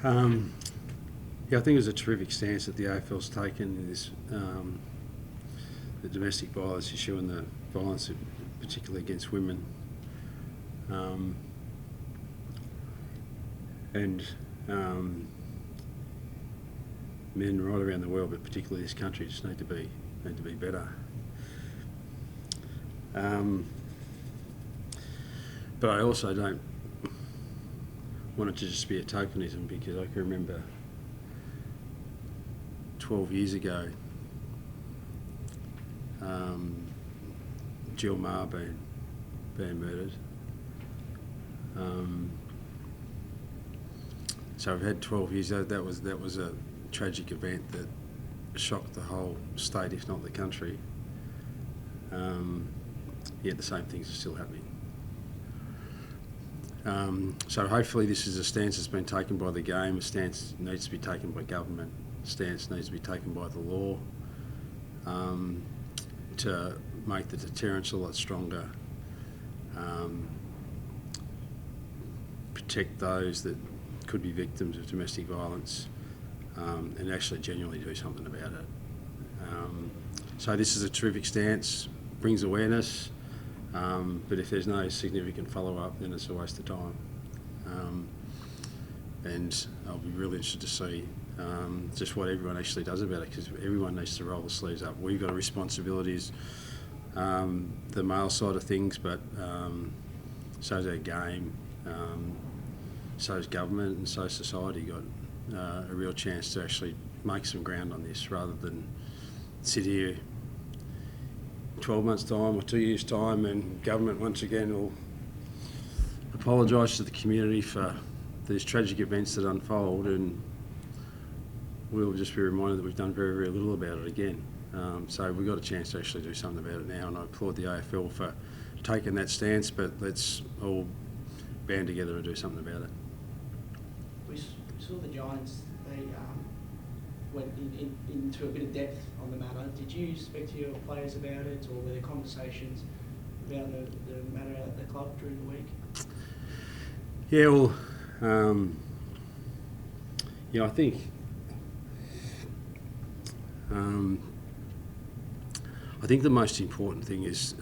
Yeah, I think it was a terrific stance that the AFL's taken in this, the domestic violence issue and the violence particularly against women. Men right around the world, but particularly this country, just need to be better. But I also don't want it to just be a tokenism, because I can remember 12 years ago, Jill Maher being murdered. So we've had 12 years. That was a tragic event that shocked the whole state, if not the country. Yet the same things are still happening. So hopefully this is a stance that's been taken by the game. A stance needs to be taken by government. A stance needs to be taken by the law to make the deterrence a lot stronger. Protect those that could be victims of domestic violence, and actually genuinely do something about it. So this is a terrific stance, brings awareness, but if there's no significant follow-up, then it's a waste of time. And I'll be really interested to see just what everyone actually does about it, because everyone needs to roll the sleeves up. We've got responsibilities, the male side of things, but so's our game, so's government, and so's society got a real chance to actually make some ground on this, rather than sit here 12 months' time or 2 years' time and government once again will apologise to the community for these tragic events that unfold, and we'll just be reminded that we've done very, very little about it again. So we've got a chance to actually do something about it now, and I applaud the AFL for taking that stance, but let's all band together and do something about it. We saw the Giants, they went into a bit of depth on the matter. Did you speak to your players about it, or were there conversations about the matter at the club during the week? Yeah, well, I think the most important thing is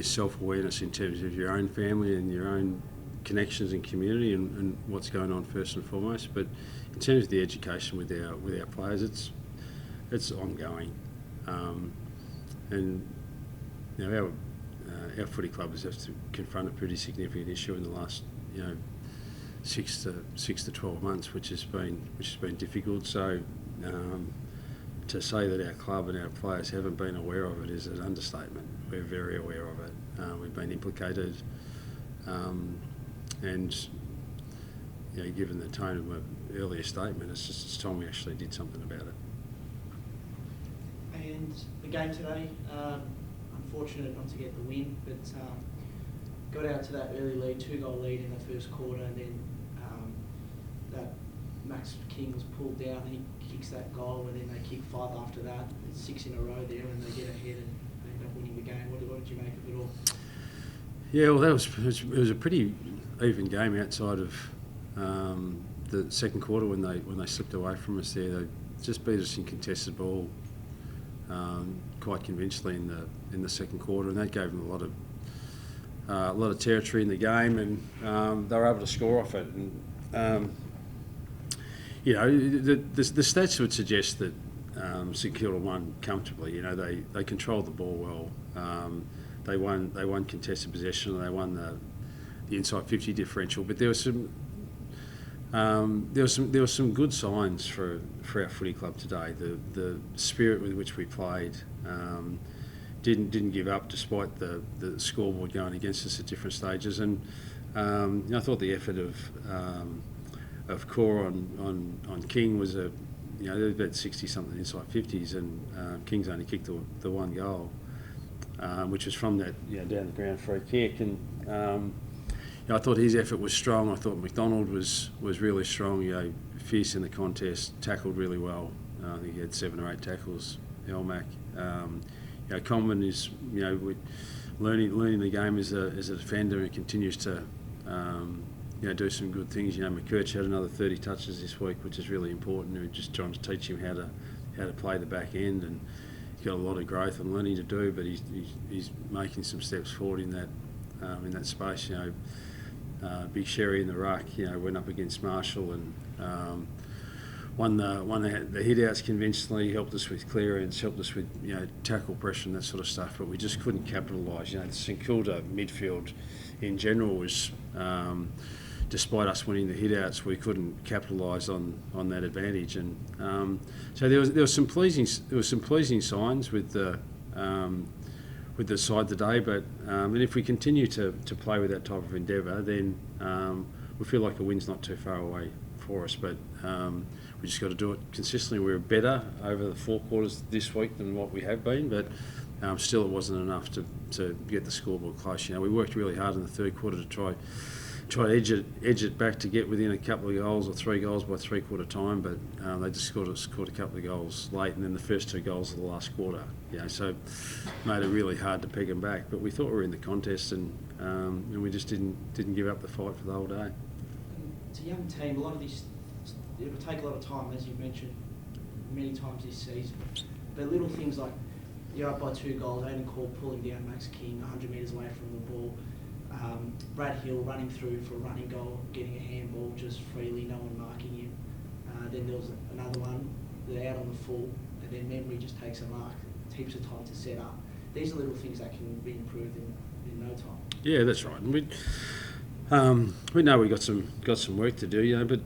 self-awareness in terms of your own family and your own connections and community and what's going on first and foremost. But in terms of the education with our players, it's ongoing, and our footy club has to confront a pretty significant issue in the last 6 to 12 months, which has been difficult. So to say that our club and our players haven't been aware of it is an understatement. We're very aware of it. We've been implicated, and given the tone of my earlier statement, it's time we actually did something about it. And the game today, unfortunate not to get the win, but got out to that early lead, 2-goal lead in the first quarter, and then that Max King was pulled down. He kicks that goal, and then they kick 5 after that. It's 6 in a row there, and they get ahead and end up winning the game. What did you make of it all? Yeah, well, it was a pretty even game outside of the second quarter when they slipped away from us there. They just beat us in contested ball quite convincingly in the second quarter, and that gave them a lot of territory in the game, and they were able to score off it. And the stats would suggest that St Kilda won comfortably. They controlled the ball well. They won contested possession, and they won the inside 50 differential. But there was some good signs for our footy club today. The spirit with which we played, didn't give up despite the scoreboard going against us at different stages. And I thought the effort of Core on King was there was about 60 something inside 50s, and King's only kicked the one goal, which was from that down the ground free kick. And I thought his effort was strong. I thought McDonald was really strong. Fierce in the contest, tackled really well. I think he had 7 or 8 tackles. Elmac. Coleman is learning the game as a defender, and continues to do some good things. McCurch had another 30 touches this week, which is really important. We're just trying to teach him how to play the back end, and he's got a lot of growth and learning to do, but he's making some steps forward in that space. Big Sherry in the ruck, went up against Marshall and won the hit outs convincingly, helped us with clearance, helped us with tackle pressure and that sort of stuff, but we just couldn't capitalise. The St Kilda midfield in general was, despite us winning the hit outs, we couldn't capitalise on that advantage, and so there was some pleasing signs with the side today, but and if we continue to play with that type of endeavour, then we feel like a win's not too far away for us, but we just got to do it consistently. We were better over the 4 quarters this week than what we have been, but still it wasn't enough to get the scoreboard close. We worked really hard in the 3rd quarter to try to edge it back to get within a couple of goals or 3 goals by 3-quarter time, but they just scored a couple of goals late, and then the first 2 goals of the last quarter. So made it really hard to peg them back. But we thought we were in the contest, and we just didn't give up the fight for the whole day. It's a young team. A lot of this, it will take a lot of time, as you've mentioned many times this season. But little things like you're up by 2 goals, Aidan Cole pulling down Max King 100 metres away from the ball. Brad Hill running through for a running goal, getting a handball just freely, no one marking him. Then there was another one, they're out on the full, and then Memory just takes a mark, heaps of time to set up. These are little things that can be improved in no time. Yeah, that's right. And we know we got some work to do, but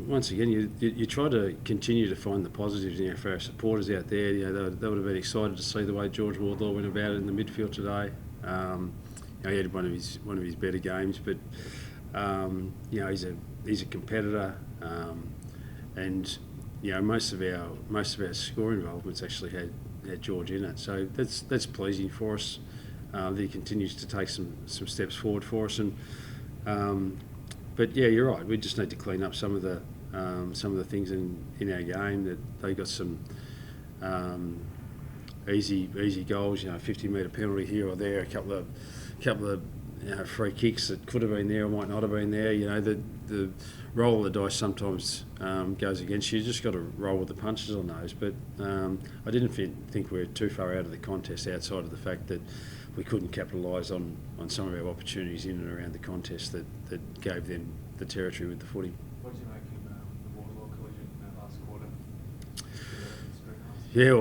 once again, you try to continue to find the positives for our supporters out there. They would have been excited to see the way George Wardlaw went about it in the midfield today. He had one of his better games, but he's a competitor, and most of our score involvements actually had George in it. So that's pleasing for us. That he continues to take some steps forward for us, and but you're right. We just need to clean up some of the things in our game. That they got some easy goals. 50-metre penalty here or there. A couple of free kicks that could have been there or might not have been there. The roll of the dice sometimes goes against you. You just got to roll with the punches on those. But I didn't think we were too far out of the contest outside of the fact that we couldn't capitalise on some of our opportunities in and around the contest that gave them the territory with the footy. What did you make in the Waterloo collision in that last quarter? Yeah,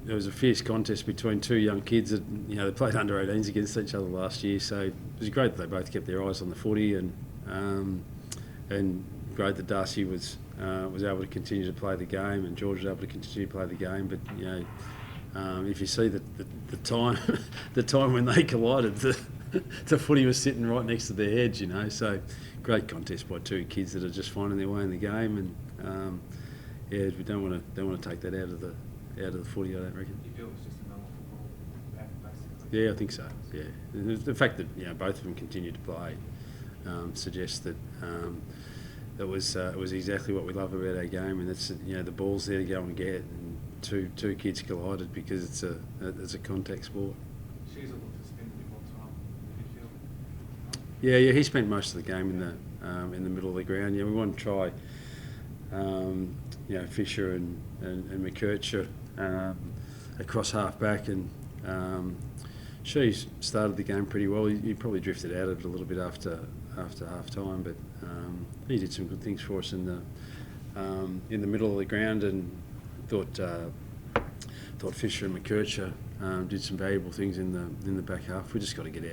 it was a fierce contest between 2 young kids that they played under 18s against each other last year. So it was great that they both kept their eyes on the footy, and great that Darcy was able to continue to play the game, and George was able to continue to play the game. But if you see the time the time when they collided, the footy was sitting right next to their heads. So great contest by 2 kids that are just finding their way in the game, and we don't want to take that out of the footy. I don't reckon. You feel it's just a normal football back, basically? Yeah, I think so. Yeah, the fact that both of them continued to play suggests that it was exactly what we love about our game, and that's the ball's there to go and get, and two kids collided because it's a contact sport. She's able to spend a bit more time in the midfield. Yeah, he spent most of the game in the middle of the ground. We want to try. Fisher and McCurch across half back, and she's started the game pretty well. He probably drifted out of it a little bit after half time, but he did some good things for us in the middle of the ground, and thought Fisher and McCurch did some valuable things in the back half. We just got to get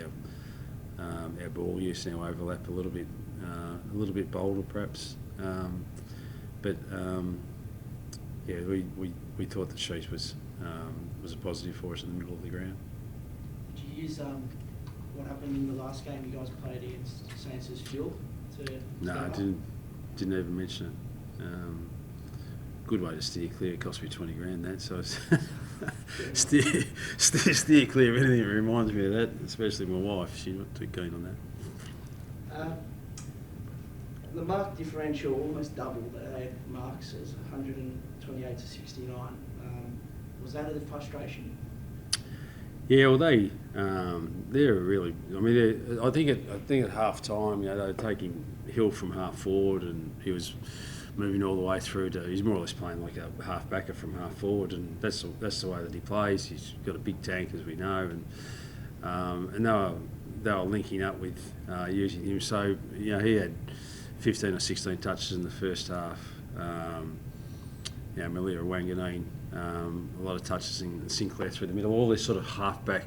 our ball use and our overlap a little bit bolder perhaps. But we thought that Sheets was a positive for us in the middle of the ground. Did you use what happened in the last game you guys played against Saints' fuel to? No, I didn't even mention it. Good way to steer clear. It cost me $20,000 that, so steer clear of anything that reminds me of that, especially my wife. She's not too keen on that. The mark differential almost doubled at marks as 128 to 69. Was that a frustration? Yeah, well, they're really. I mean, I think at half time, they were taking Hill from half forward, and he was moving all the way through to. He's more or less playing like a half backer from half forward, and that's the way that he plays. He's got a big tank, as we know, and they were linking up with using him. So he had 15 or 16 touches in the first half. Malia Wanganeen, a lot of touches in Sinclair through the middle. All these sort of half-back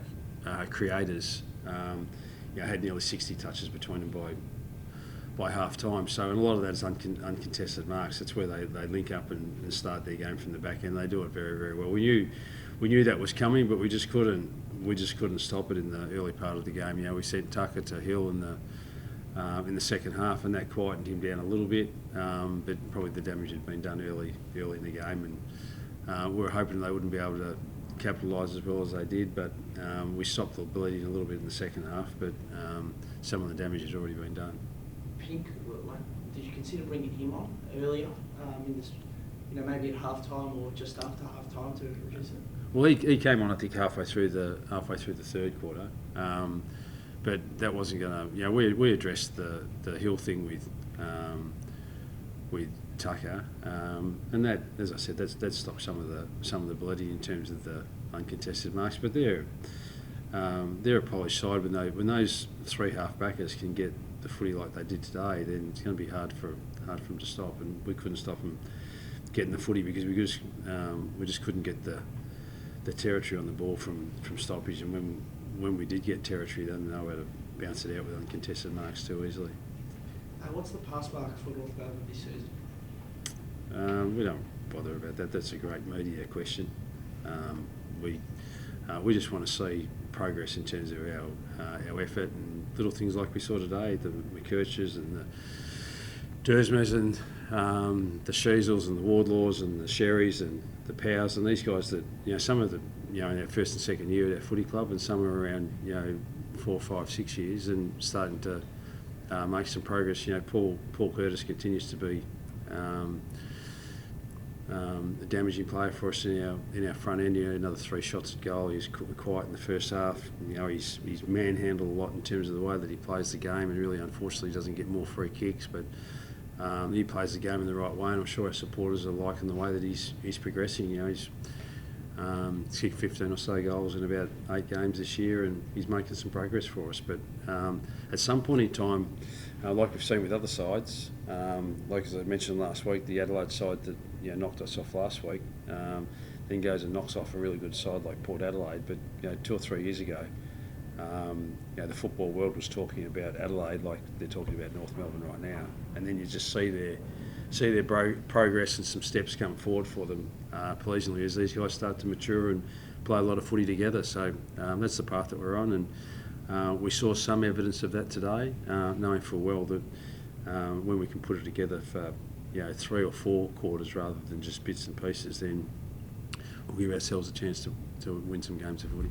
creators had nearly 60 touches between them by half-time. So and a lot of that is uncontested marks. That's where they link up and start their game from the back end. They do it very, very well. We knew that was coming, but we just couldn't stop it in the early part of the game. We sent Tucker to Hill in the second half, and that quietened him down a little bit. But probably the damage had been done early in the game, and we were hoping they wouldn't be able to capitalise as well as they did. But we stopped the bleeding a little bit in the second half. But some of the damage has already been done. Pink, did you consider bringing him on earlier in this? Maybe at half time or just after half time to reduce it. Well, he came on, I think, halfway through the third quarter. But that wasn't going to. We addressed the Hill thing with Tucker, and that, as I said, that stopped some of the bleeding in terms of the uncontested marks. But they're a polished side when those three half-backers can get the footy like they did today, then it's going to be hard for them to stop, and we couldn't stop them getting the footy because we just couldn't get the territory on the ball from stoppage, and when we did get territory, then they were able to bounce it out with uncontested marks too easily. What's the pass mark for North Melbourne this season? We don't bother about that. That's a great media question. We just want to see progress in terms of our effort and little things like we saw today, the McKirches and the Dersmers and the Sheasels and the Wardlaws and the Sherrys and the Powers and these guys that, some of them, in our first and second year at our footy club, and some are around, 4, 5, 6 years and starting to make some progress. Paul Curtis continues to be a damaging player for us in our front end. Another 3 shots at goal. He's quiet in the first half. He's manhandled a lot in terms of the way that he plays the game, and really, unfortunately, doesn't get more free kicks. But he plays the game in the right way, and I'm sure our supporters are liking the way that he's progressing. He's kicked 15 or so goals in about 8 games this year, and he's making some progress for us. But at some point in time, like we've seen with other sides, like as I mentioned last week, the Adelaide side that knocked us off last week, then goes and knocks off a really good side like Port Adelaide. But 2 or 3 years ago, the football world was talking about Adelaide like they're talking about North Melbourne right now, and then you just see their progress and some steps come forward for them pleasingly as these guys start to mature and play a lot of footy together. So that's the path that we're on, and we saw some evidence of that today, knowing full well that when we can put it together for 3 or 4 quarters rather than just bits and pieces, then we'll give ourselves a chance to win some games of footy.